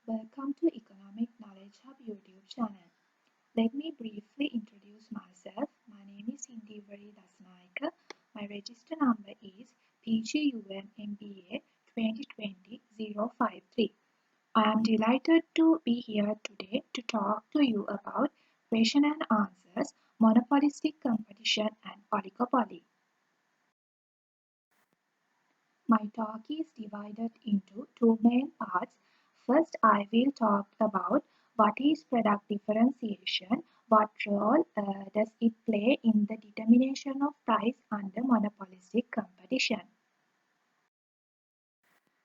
Welcome to Economic Knowledge Hub YouTube channel. Let me briefly introduce myself. My name is Indivari Dasnaika. My register number is PGUM 2020-053. I am delighted to be here today to talk to you about question and answers, monopolistic competition and oligopoly. My talk is divided into two main parts. First, I will talk about what is product differentiation, what role does it play in the determination of price under monopolistic competition.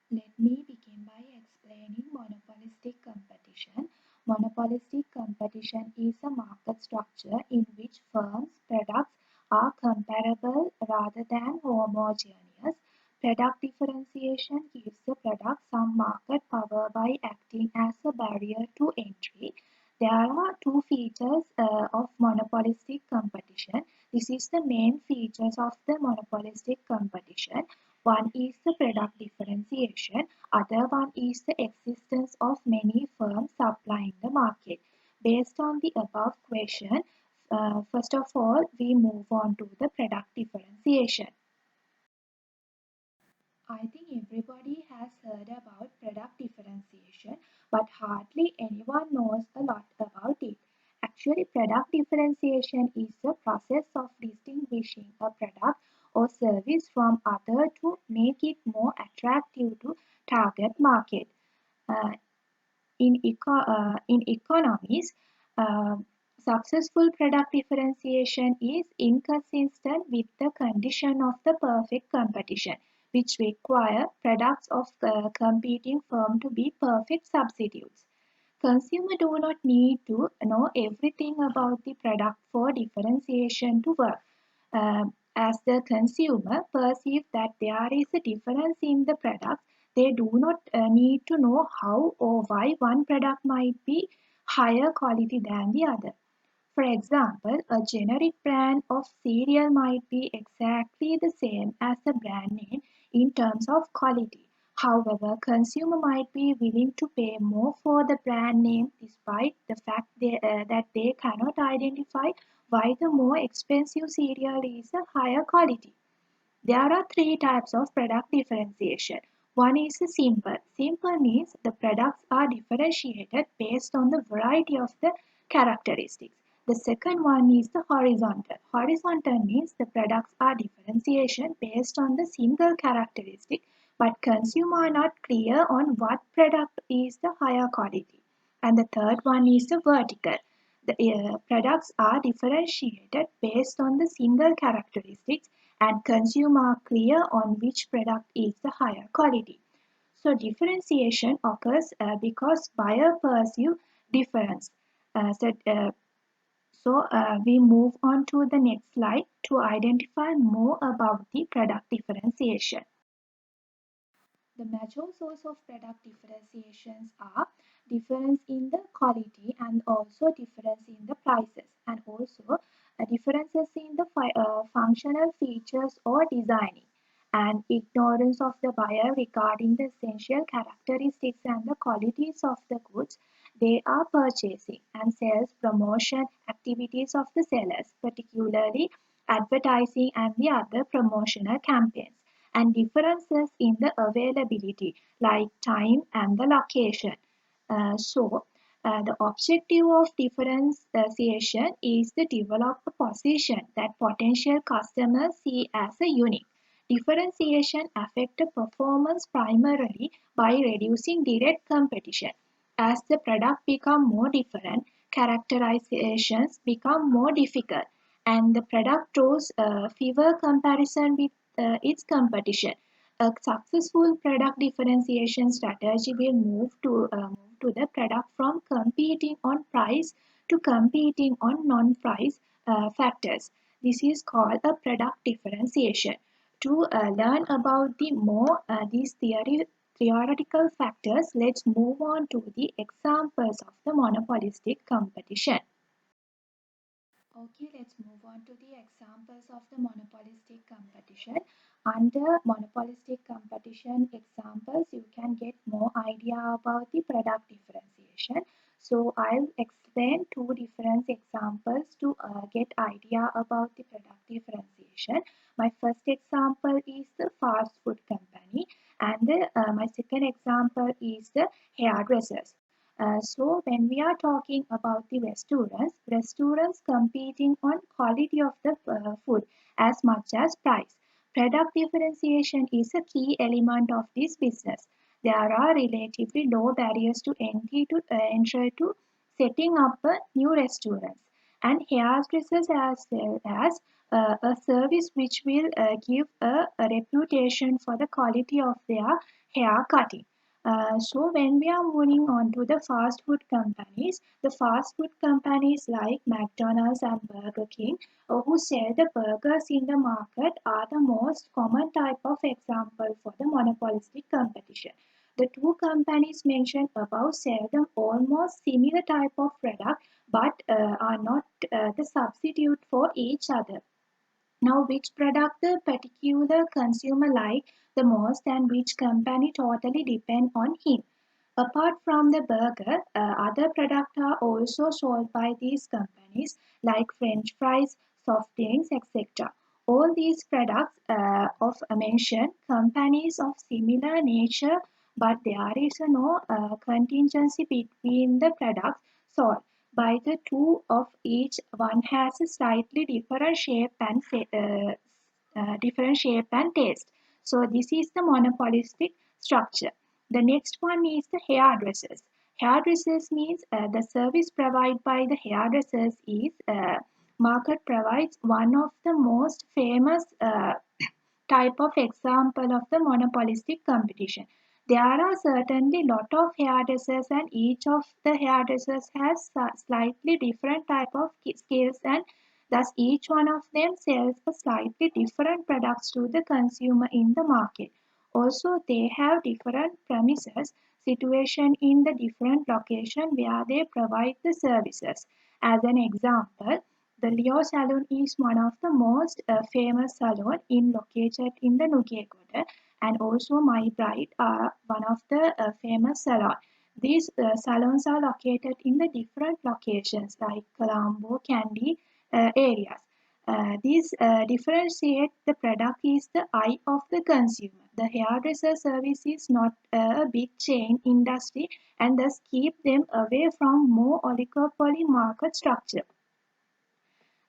Let me begin by explaining monopolistic competition. Monopolistic competition is a market structure in which firms' products are comparable rather than homogeneous. Product differentiation gives the product some market power by acting as a barrier to entry. There are two features of monopolistic competition. This is the main features of the monopolistic competition. One is the product differentiation, other one is the existence of many firms supplying the market. Based on the above question, first of all, we move on to the product differentiation. I think everybody has heard about product differentiation, but hardly anyone knows a lot about it. Actually, product differentiation is the process of distinguishing a product or service from other to make it more attractive to target market. Uh, in economies, uh, successful product differentiation is inconsistent with the condition of the perfect competition, which require products of competing firms to be perfect substitutes. Consumers do not need to know everything about the product for differentiation to work. As the consumer perceive that there is a difference in the products, they do not need to know how or why one product might be higher quality than the other. For example, a generic brand of cereal might be exactly the same as the brand name in terms of quality. However, consumer might be willing to pay more for the brand name despite the fact that they cannot identify why the more expensive cereal is a higher quality. There are three types of product differentiation. One is simple. Simple means the products are differentiated based on the variety of the characteristics. The second one is the horizontal. Horizontal means the products are differentiation based on the single characteristic, but consumers are not clear on what product is the higher quality. And the third one is the vertical. The products are differentiated based on the single characteristics and consumers are clear on which product is the higher quality. So differentiation occurs because buyer perceive difference. We move on to the next slide to identify more about the product differentiation. The major source of product differentiations are difference in the quality and also difference in the prices and also differences in the functional features or designing and ignorance of the buyer regarding the essential characteristics and the qualities of the goods they are purchasing and sales promotion activities of the sellers, particularly advertising and the other promotional campaigns and differences in the availability like time and the location. The objective of differentiation is to develop a position that potential customers see as a unique. Differentiation affects the performance primarily by reducing direct competition. As the product become more different, characterizations become more difficult and the product draws fewer comparison with its competition. A successful product differentiation strategy will move to the product from competing on price to competing on non-price factors. This is called a product differentiation. To learn about the more these theoretical factors, let's move on to the examples of the monopolistic competition. Okay, let's move on to the examples of the monopolistic competition. Under monopolistic competition examples, you can get more idea about the product differentiation. So I'll explain two different examples to get idea about the product differentiation. My first example is the fast food company, and my second example is the hairdressers. So when we are talking about the restaurants competing on quality of the food as much as price. Product differentiation is a key element of this business. There are relatively low barriers to entry to setting up a new restaurants and hairdressers as well as a service which will give a reputation for the quality of their hair cutting. So when we are moving on to the fast food companies, the fast food companies like McDonald's and Burger King who sell the burgers in the market are the most common type of example for the monopolistic competition. The two companies mentioned above sell them almost similar type of product but are not the substitute for each other. Now, which product the particular consumer like the most and which company totally depend on him. Apart from the burger, other products are also sold by these companies like French fries, soft drinks, etc. All these products of mentioned companies of similar nature, but there is no contingency between the products sold by the two of each. One has a slightly different shape and taste. So this is the monopolistic structure. The next one is the hairdressers. Hairdressers means the service provided by the hairdressers is market provides one of the most famous type of example of the monopolistic competition. There are certainly lot of hairdressers and each of the hairdressers has slightly different type of skills and thus each one of them sells a slightly different products to the consumer in the market. Also, they have different premises, situation in the different location where they provide the services. As an example, the Leo Salon is one of the most famous salon in located in the Nugegoda, and also My Bride are one of the famous salon. These salons are located in the different locations like Colombo, Kandy areas. These differentiate the product is the eye of the consumer. The hairdresser service is not a big chain industry and thus keep them away from more oligopoly market structure.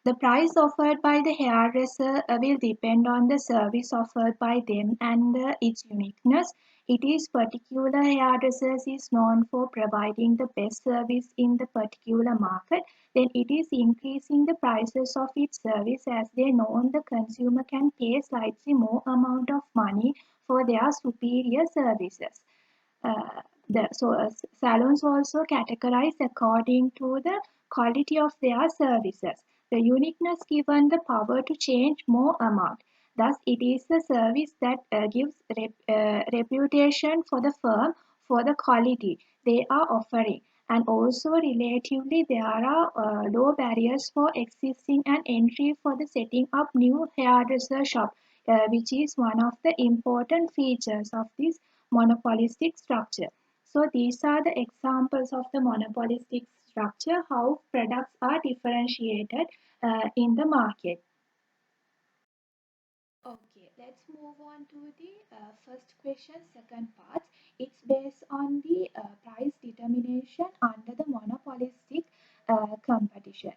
The price offered by the hairdresser will depend on the service offered by them and its uniqueness. It is particular hairdressers is known for providing the best service in the particular market, then it is increasing the prices of its service as they know the consumer can pay slightly more amount of money for their superior services. Salons also categorize according to the quality of their services. The uniqueness given the power to change more amount. Thus, it is the service that gives reputation for the firm for the quality they are offering. And also, relatively, there are low barriers for existing and entry for the setting up new hairdresser shop, which is one of the important features of this monopolistic structure. So these are the examples of the monopolistic structure, how products are differentiated in the market. Okay, let's move on to the first question, second part. It's based on the price determination under the monopolistic competition.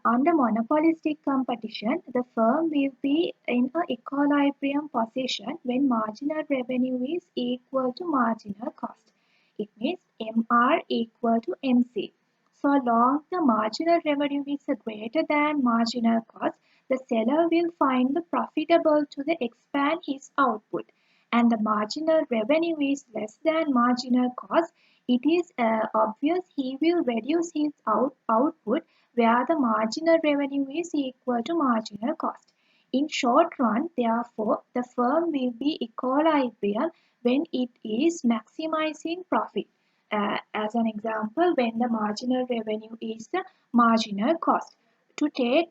Under monopolistic competition, the firm will be in an equilibrium position when marginal revenue is equal to marginal cost. It means MR equal to MC. So long the marginal revenue is greater than marginal cost, the seller will find the profitable to the expand his output, and the marginal revenue is less than marginal cost, it is obvious he will reduce his output where the marginal revenue is equal to marginal cost. In short run, therefore, the firm will be equilibrium when it is maximizing profit. As an example, when the marginal revenue is the marginal cost. To take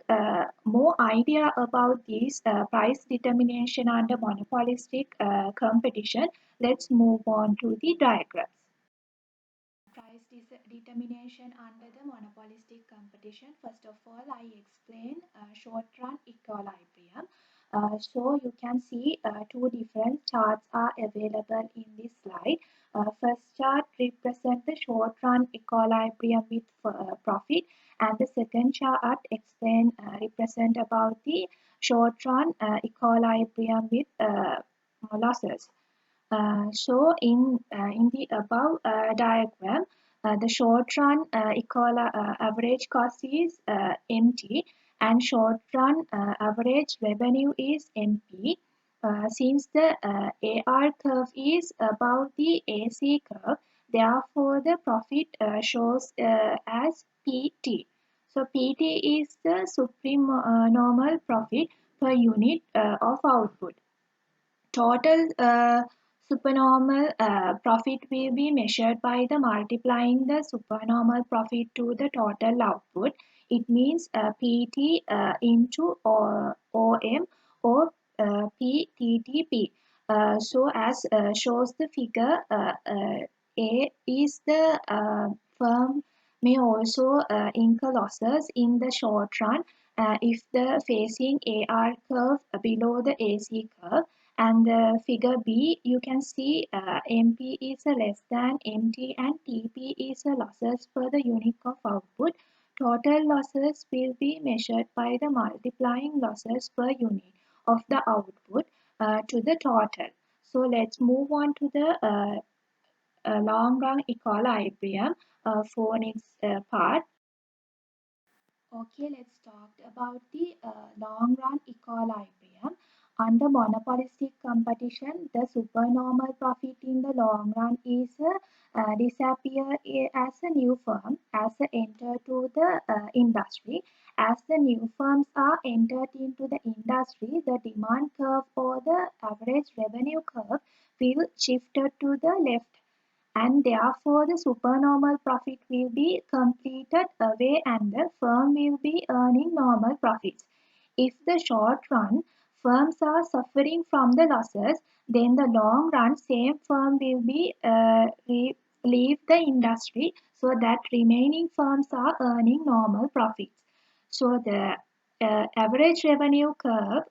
more idea about this price determination under monopolistic competition, let's move on to the diagrams. Determination under the monopolistic competition. First of all, I explain short-run equilibrium. So you can see two different charts are available in this slide. First chart represents the short-run equilibrium with profit, and the second chart explain represent about the short-run equilibrium with losses. In the above diagram, the short run average cost is MT and short run average revenue is MP. Since the AR curve is above the AC curve, therefore the profit shows as PT. So PT is the supreme normal profit per unit of output. Total supernormal profit will be measured by the multiplying the supernormal profit to the total output. It means PT into OM or PTTP. So as shows the figure, A is the firm may also incur losses in the short run if the facing AR curve below the AC curve. And the figure B, you can see MP is a less than MT and TP is a losses per the unit of output. Total losses will be measured by the multiplying losses per unit of the output to the total. So let's move on to the long run equilibrium for next part. Okay, let's talk about the long run equilibrium. Under monopolistic competition, the supernormal profit in the long run is disappear as a new firm as a enter to the industry. As the new firms are entered into the industry, the demand curve or the average revenue curve will shifted to the left, and therefore the supernormal profit will be completed away and the firm will be earning normal profits. If the short run firms are suffering from the losses, then the long run same firm will be leave the industry so that remaining firms are earning normal profits. So the average revenue curve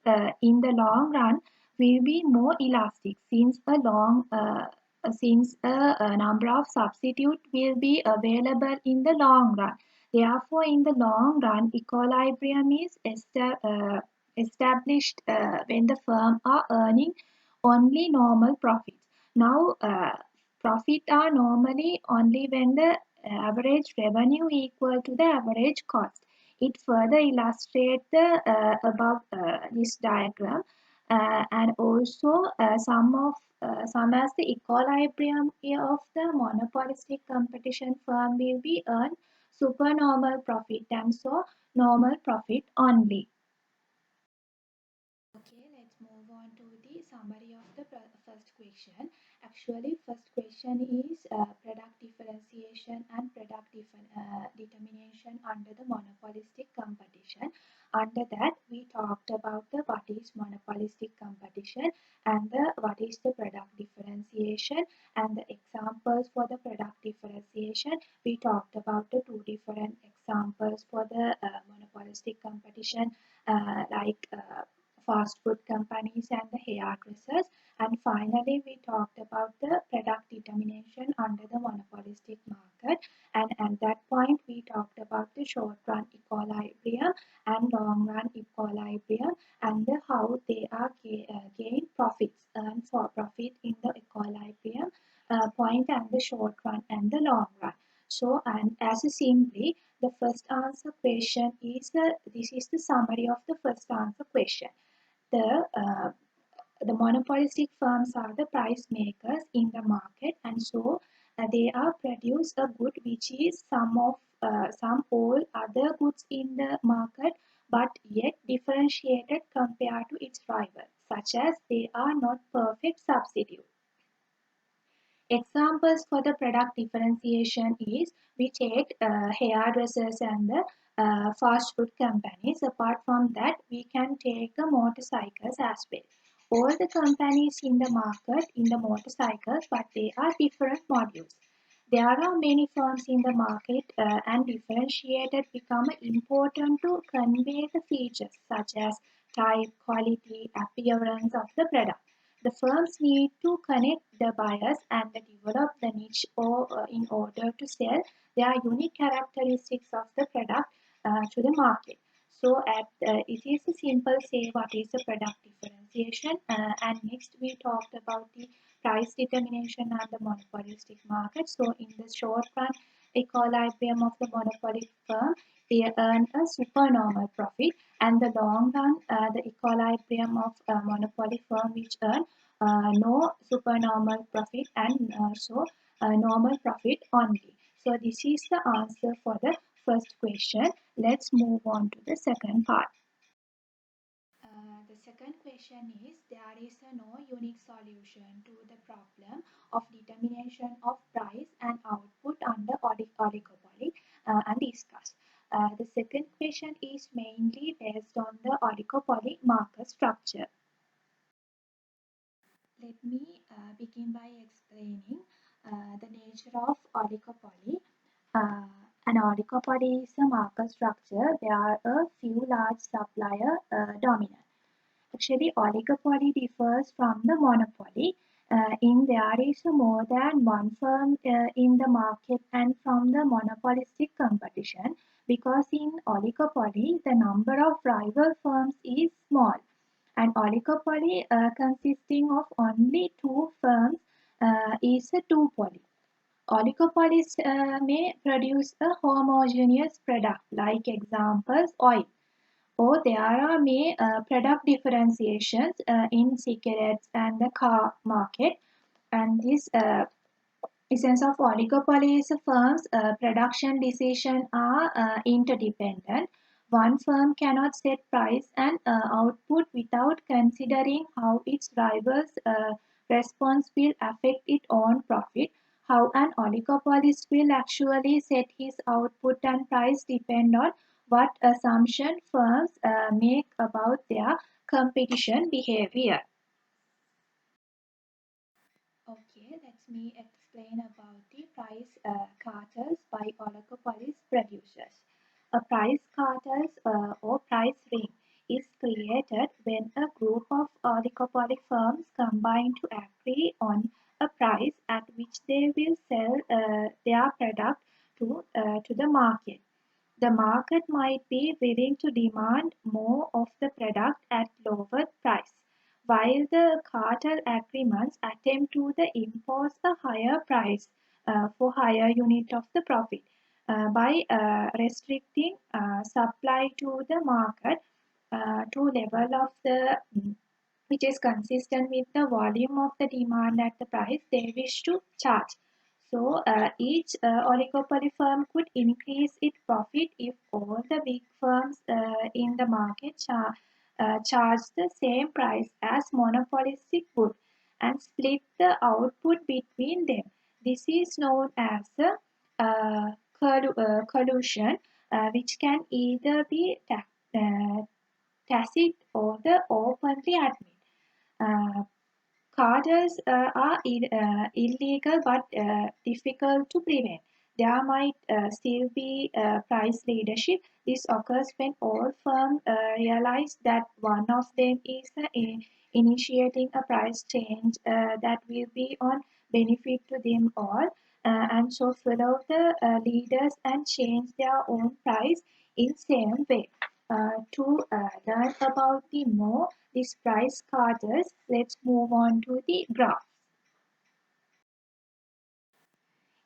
in the long run will be more elastic since a number of substitute will be available in the long run. Therefore, in the long run, equilibrium is established when the firm are earning only normal profits. Now, profit are normally only when the average revenue equal to the average cost. It further illustrates the above this diagram, and also some as the equilibrium of the monopolistic competition firm will be earn supernormal profit and so normal profit only. Okay, let's move on to the summary of the first question. Actually, first question is product differentiation and product determination under the monopolistic competition. Under that, we talked about the what is monopolistic competition and the what is the product differentiation and the examples for the product differentiation. We talked about the two different examples for the monopolistic competition, like fast food companies and the hairdressers. And finally, we talked about the product determination under the monopolistic market. And at that point, we talked about the short run equilibrium and long run equilibrium and how they are gain profits, earn for profit in the equilibrium point and the short run and the long run. So, and as a simply, the first answer question is this is the summary of the first answer question. The the monopolistic firms are the price makers in the market, and so they are produce a good which is some all other goods in the market, but yet differentiated compared to its rival, such as they are not perfect substitute. Examples for the product differentiation is we take hairdressers and the fast food companies. Apart from that, we can take the motorcycles as well. All the companies in the market in the motorcycles, but they are different modules. There are many firms in the market and differentiated become important to convey the features such as type, quality, appearance of the product. The firms need to connect the buyers and develop the niche in order to sell their unique characteristics of the product to the market. So it is a simple say what is the product differentiation and next we talked about the price determination and the monopolistic market. So in the short run, equilibrium of the monopoly firm, they earn a supernormal profit, and the long run, the equilibrium of a monopoly firm which earn no supernormal profit and so normal profit only. So this is the answer for the first question. Let's move on to the second part. The second question is there is no unique solution to the problem of determination of price and output under oligopoly and discuss. The second question is mainly based on the oligopoly market structure. Let me begin by explaining the nature of oligopoly. Uh, an oligopoly is a market structure where a few large suppliers dominate. Actually, oligopoly differs from the monopoly in there is more than one firm in the market and from the monopolistic competition because in oligopoly the number of rival firms is small. An oligopoly consisting of only two firms is a duopoly. Oligopolies may produce a homogeneous product like examples oil or there are may product differentiations in cigarettes and the car market and this essence of oligopolies firms production decisions are interdependent. One firm cannot set price and output without considering how its rivals response will affect its own profit. How an oligopolist will actually set his output and price depend on what assumption firms make about their competition behavior. Okay, let me explain about the price cartels by oligopolist producers. A price cartels or price ring is created when a group of oligopoly firms combine to agree on a price at which they will sell their product to the market. The market might be willing to demand more of the product at lower price, while the cartel agreements attempt to impose a higher price for higher unit of the profit by restricting supply to the market to level of the which is consistent with the volume of the demand at the price they wish to charge. So each oligopoly firm could increase its profit if all the big firms in the market charge the same price as monopolistic would and split the output between them. This is known as a collusion, which can either be tacit or the openly admit. Uh, Cartels are illegal but difficult to prevent. There might still be price leadership. This occurs when all firms realize that one of them is initiating a price change that will be on benefit to them all, and so follow the leaders and change their own price in same way. To learn about the more these price cartels, let's move on to the graph.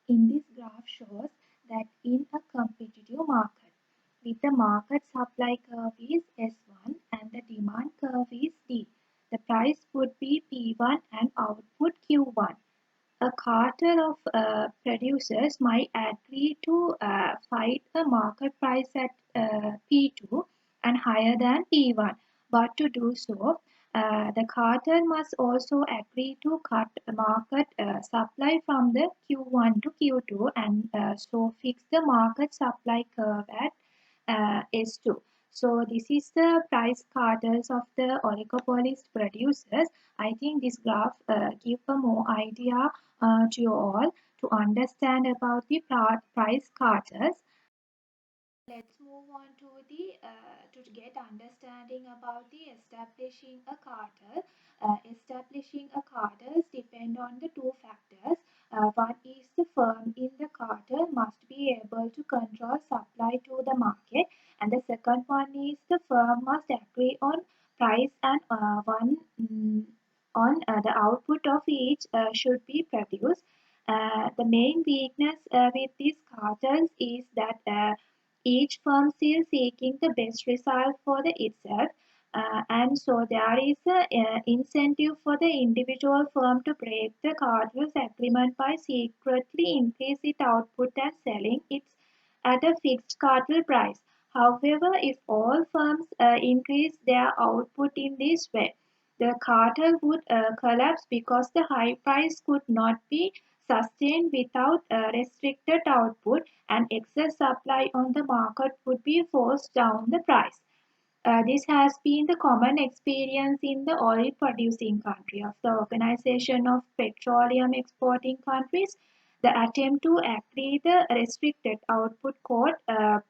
In this graph shows that in a competitive market, with the market supply curve is S1 and the demand curve is D, the price would be P1 and output Q1. A cartel of producers might agree to fight a market price at P2 and higher than P1, but to do so, the cartel must also agree to cut market supply from the Q1 to Q2 and so fix the market supply curve at S2. So this is the price cartels of the oligopolist producers. I think this graph gives a more idea to you all to understand about the price cartels. Let's move on to the to get understanding about the establishing a cartel. Establishing a cartel depend on the two factors. One is the firm in the cartel must be able to control supply to the market, and the second one is the firm must agree on price and one on the output of each should be produced. The main weakness with these cartels is that each firm is seeking the best result for the itself, and so there is an incentive for the individual firm to break the cartel's agreement by secretly increase its output and selling it at a fixed cartel price. However, if all firms increase their output in this way, the cartel would collapse because the high price could not be sustained without restricted output, and excess supply on the market would be forced down the price. This has been the common experience in the oil producing country of the Organization of Petroleum Exporting Countries. The attempt to agree the restricted output quota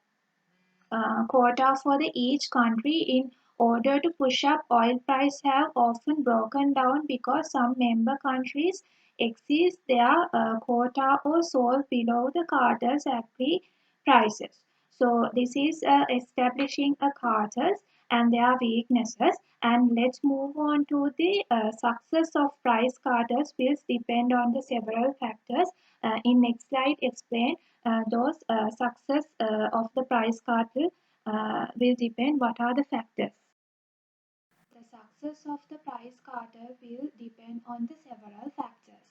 for the each country in order to push up oil price have often broken down because some member countries exceed their quota or sold below the cartel's agreed prices. So this is establishing a cartels and their weaknesses. And let's move on to the success of price cartels will depend on the several factors. In next slide, explain those success of the price cartel will depend what are the factors. The success of the price cartel will depend on the several factors.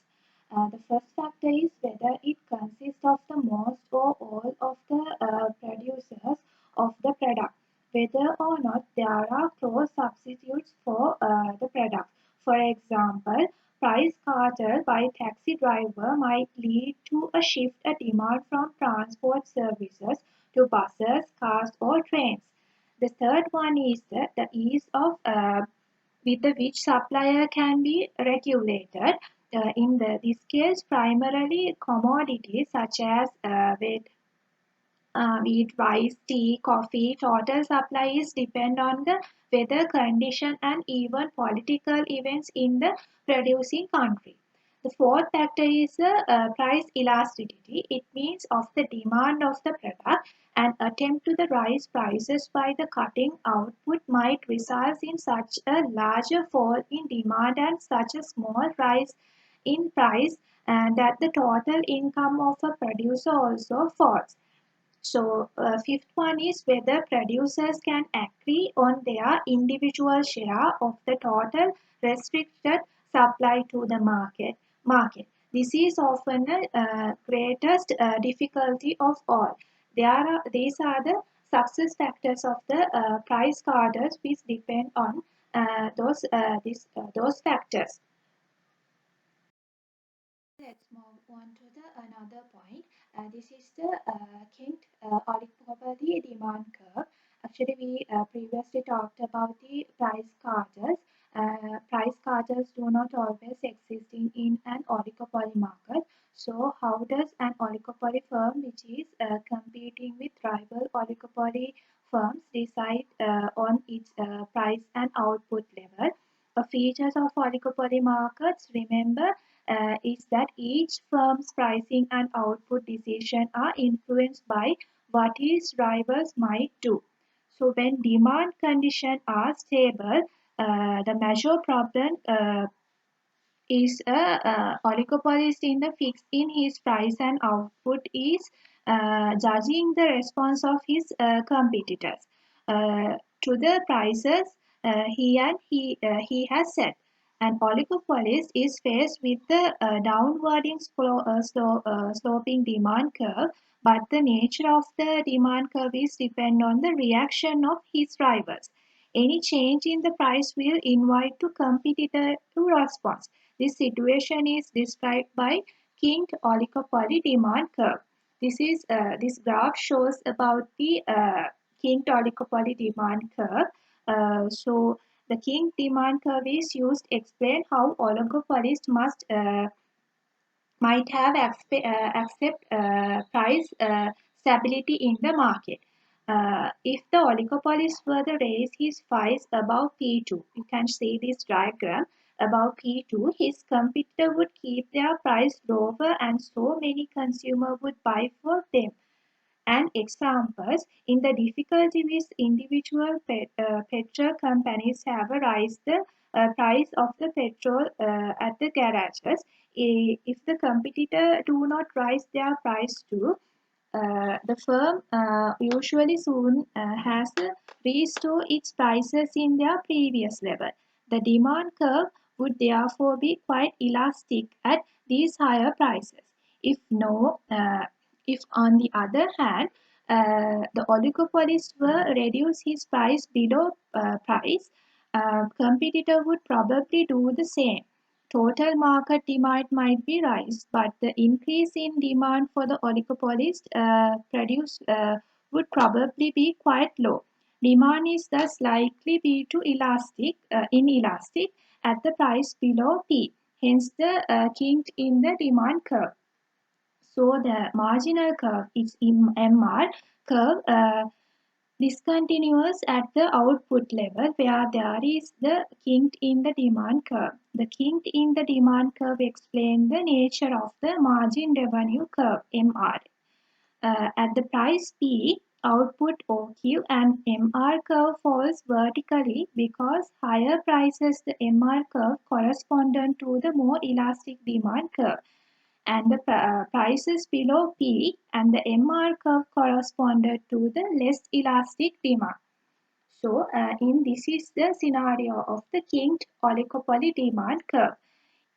The first factor is whether it consists of the most or all of the producers of the product, whether or not there are close substitutes for the product. For example, price cartel by taxi driver might lead to a shift in demand from transport services to buses, cars, or trains. The third one is the ease of with the which supplier can be regulated. This case, primarily commodities such as wheat, rice, tea, coffee, total supplies depend on the weather condition and even political events in the producing country. The fourth factor is price elasticity. It means of the demand of the product. An attempt to the rise prices by the cutting output might result in such a larger fall in demand and such a small rise in price and that the total income of a producer also falls. So, fifth one is whether producers can agree on their individual share of the total restricted supply to the market. This is often the greatest difficulty of all. These are the success factors of the price cartels which depend on those factors. Let's move on to the another point. This is the kinked oligopoly demand curve. Actually, we previously talked about the price cartels. Price cartels do not always exist in an oligopoly market. So, how does an oligopoly firm, which is competing with rival oligopoly firms, decide on its price and output level? Features of oligopoly markets, remember, is that each firm's pricing and output decision are influenced by what its rivals might do. So when demand conditions are stable, the major problem is a oligopolist in the fix in his price and output is judging the response of his competitors to the prices he has set. An oligopolist is faced with the sloping demand curve, but the nature of the demand curve is depend on the reaction of his rivals. Any change in the price will invite to competitor to response. This situation is described by kinked oligopoly demand curve. This graph shows about the kinked oligopoly demand curve. So the kinked demand curve is used to explain how oligopolists might have accept price stability in the market. If the oligopolist were to raise his price above P2, you can see this diagram above P2, his competitor would keep their price lower and so many consumers would buy for them. And examples in the difficulty with individual petrol companies have raised the price of the petrol at the garages. If the competitor do not raise their price too, the firm usually soon has restored its prices in their previous level. The demand curve would therefore be quite elastic at these higher prices. If no, if on the other hand, the oligopolist were reduce his price below price, competitor would probably do the same. Total market demand might be rise, but the increase in demand for the oligopolist produce would probably be quite low. Demand is thus likely be too inelastic at the price below P. Hence the kink in the demand curve. So the marginal curve is in MR curve discontinuous at the output level where there is the kink in the demand curve. The kink in the demand curve explains the nature of the margin revenue curve MR. At the price P, output OQ and MR curve falls vertically because higher prices the MR curve correspondent to the more elastic demand curve and the prices below P and the MR curve corresponded to the less elastic demand. So, in this is the scenario of the kinked oligopoly demand curve.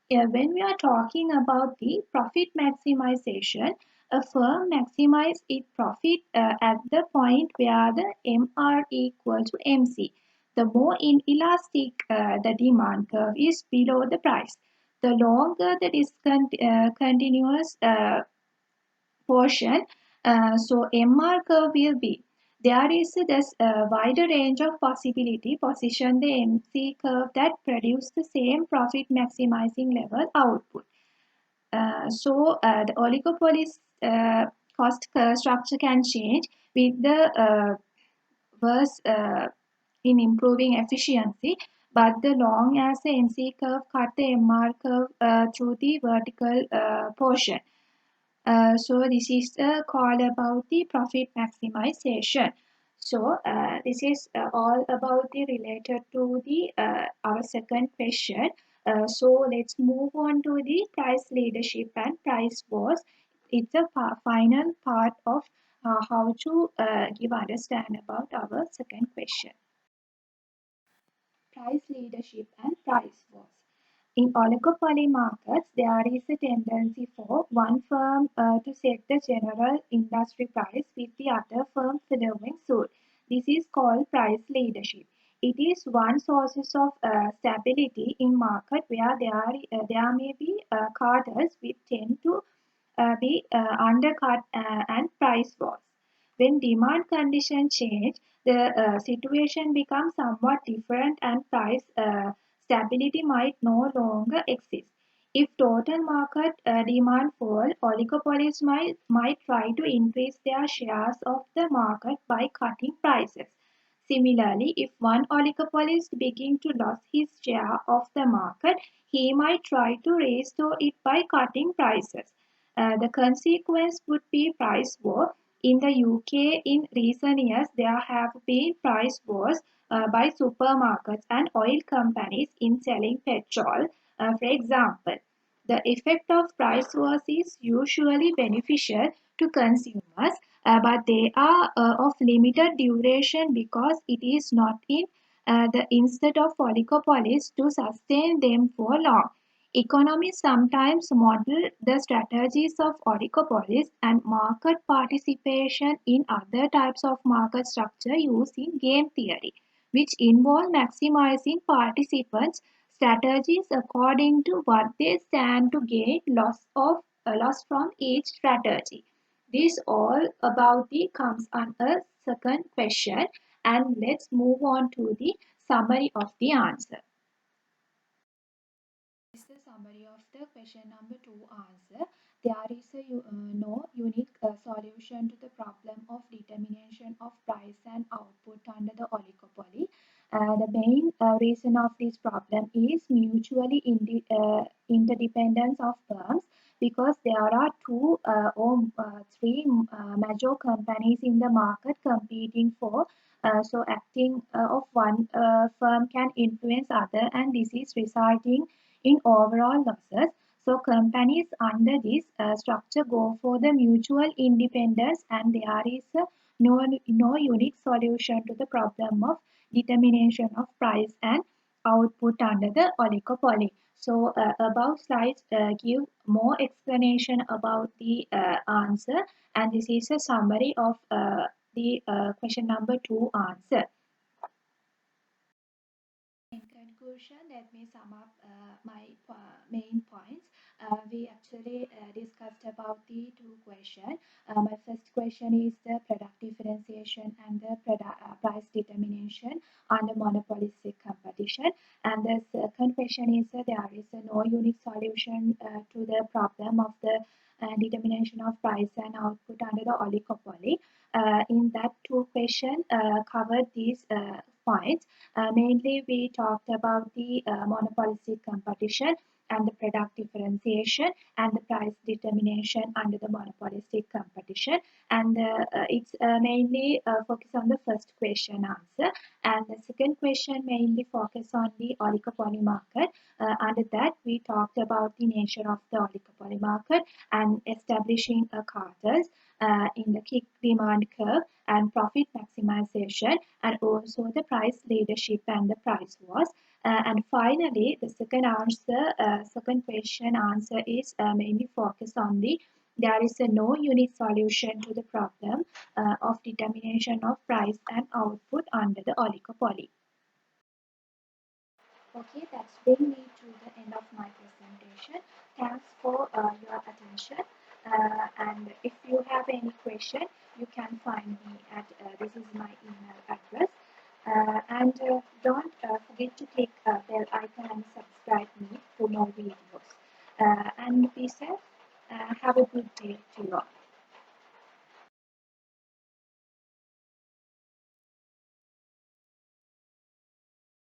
When we are talking about the profit maximization, a firm maximizes its profit at the point where the MR equal to MC. The more inelastic the demand curve is below the price, the longer the discontinuous portion, so MR curve will be. There is thus a wider range of possibility position the MC curve that produce the same profit maximizing level output. The oligopoly cost structure can change with the verse in improving efficiency, but the long as the MC curve cut the MR curve through the vertical portion. So this is a call about the profit maximization. So this is all about the related to the our second question. So let's move on to the price leadership and price wars. It's a final part of how to give understand about our second question. Price leadership and price wars. In oligopoly markets, there is a tendency for one firm to set the general industry price with the other firm following suit. This is called price leadership. It is one source of stability in market where there may be cartels which tend to be undercut and price wars. When demand conditions change, the situation becomes somewhat different and price stability might no longer exist. If total market demand falls, oligopolies might try to increase their shares of the market by cutting prices. Similarly, if one oligopolist begins to lose his share of the market, he might try to restore it by cutting prices. The consequence would be price war. In the UK, in recent years, there have been price wars by supermarkets and oil companies in selling petrol. For example, the effect of price wars is usually beneficial to consumers, but they are of limited duration because it is not in the interest of oligopolies to sustain them for long. Economists sometimes model the strategies of oligopolies and market participation in other types of market structure used in game theory, which involve maximizing participants' strategies according to what they stand to gain loss from each strategy. This all about the comes on a second question, and let's move on to the summary of the answer. This is the summary of the question number 2 answer. There is no unique solution to the problem of determination of price and output under the oligopoly. The main reason of this problem is mutually interdependence of firms, because there are two or three major companies in the market competing for, so acting of one firm can influence other, and this is resulting in overall losses. So companies under this structure go for the mutual independence, and there is no unique solution to the problem of determination of price and output under the oligopoly. So above slides give more explanation about the answer, and this is a summary of the question number 2 answer. In conclusion, let me sum up my main points. We actually discussed about the two questions. My first question is the product differentiation and the price determination under monopolistic competition. And the second question is there is no unique solution to the problem of the determination of price and output under the oligopoly. In that two questions covered these points. Mainly, we talked about the monopolistic competition and the product differentiation and the price determination under the monopolistic competition. And it's mainly focus on the first question answer. And the second question mainly focus on the oligopoly market. Under that, we talked about the nature of the oligopoly market and establishing a cartels in the kick demand curve and profit maximization, and also the price leadership and the price wars. And finally, the second question answer is mainly focused on the there is no unique solution to the problem of determination of price and output under the oligopoly. Okay, that's bring me to the end of my presentation. Thanks for your attention. And if you have any question, you can find me at this is my email address. And don't forget to click bell icon and subscribe me for more videos. And be safe. Have a good day to you all.